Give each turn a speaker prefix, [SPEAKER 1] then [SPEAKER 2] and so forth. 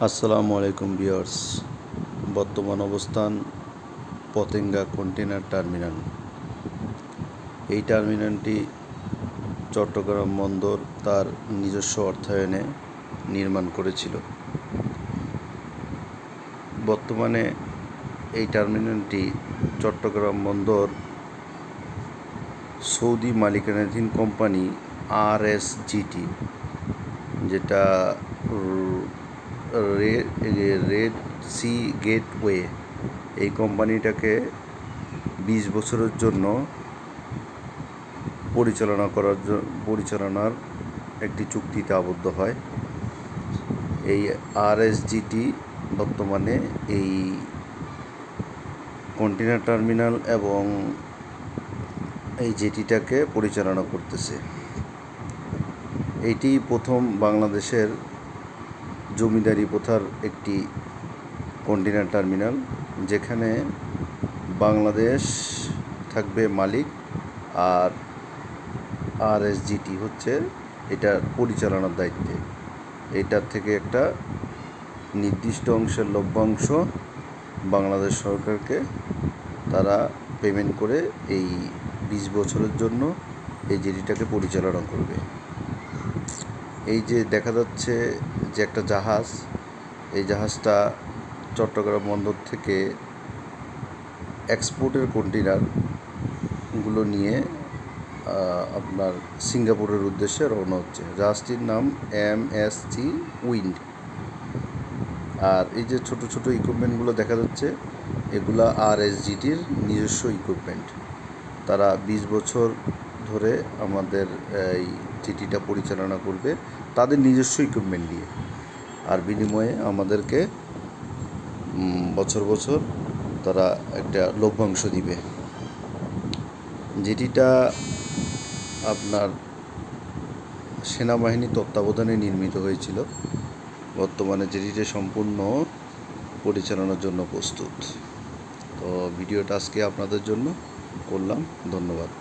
[SPEAKER 1] আসসালামু আলাইকুম ভিউয়ার্স। বর্তমান অবস্থান পতেঙ্গা কন্টেনার টার্মিনাল। এই টার্মিনালটি চট্টগ্রাম বন্দর তার নিজস্ব অর্থায়নে নির্মাণ করেছিল। বর্তমানে এই টার্মিনালটি চট্টগ্রাম বন্দর সৌদি মালিকানাধীন কোম্পানি RSGT, যেটা রেড সি গেটওয়ে, এই কোম্পানিটাকে 20 বছরের জন্য পরিচালনার একটি চুক্তিতে আবদ্ধ হয়। এই RSGT বর্তমানে এই কন্টেনার টার্মিনাল এবং এই জেটিটাকে পরিচালনা করতেছে। এইটি প্রথম বাংলাদেশের জমিদারি প্রথার একটি কন্টেনার টার্মিনাল, যেখানে বাংলাদেশ থাকবে মালিক আর RSGT হচ্ছে এটার পরিচালনার দায়িত্বে। এটার থেকে একটা নির্দিষ্ট অংশের লভ্যাংশ বাংলাদেশ সরকারকে তারা পেমেন্ট করে এই 20 বছরের জন্য এই জেটিটাকে পরিচালনা করবে। এই যে দেখা যাচ্ছে যে একটা জাহাজ, এই জাহাজটা চট্টগ্রাম বন্দর থেকে এক্সপোর্টের কন্টেনারগুলো নিয়ে আপনার সিঙ্গাপুরের উদ্দেশ্যে রওনা হচ্ছে। জাহাজটির নাম MSC উইন্ড। আর এই যে ছোট ছোট ইকুইপমেন্টগুলো দেখা যাচ্ছে, এগুলা RSGTর নিজস্ব ইকুইপমেন্ট। তারা 20 বছর ধরে আমাদের এই জেটিটা পরিচালনা করবে তাদের নিজস্ব ইকুইপমেন্ট দিয়ে, আর বিনিময়ে আমাদেরকে বছর বছর তারা একটা লভ্যাংশ দিবে। জেটিটা আপনার সেনাবাহিনীর তত্ত্বাবধানে নির্মিত হয়েছিল। বর্তমানে জেটিটা সম্পূর্ণ পরিচালনার জন্য প্রস্তুত। তো ভিডিওটা আজকে আপনাদের জন্য করলাম। ধন্যবাদ।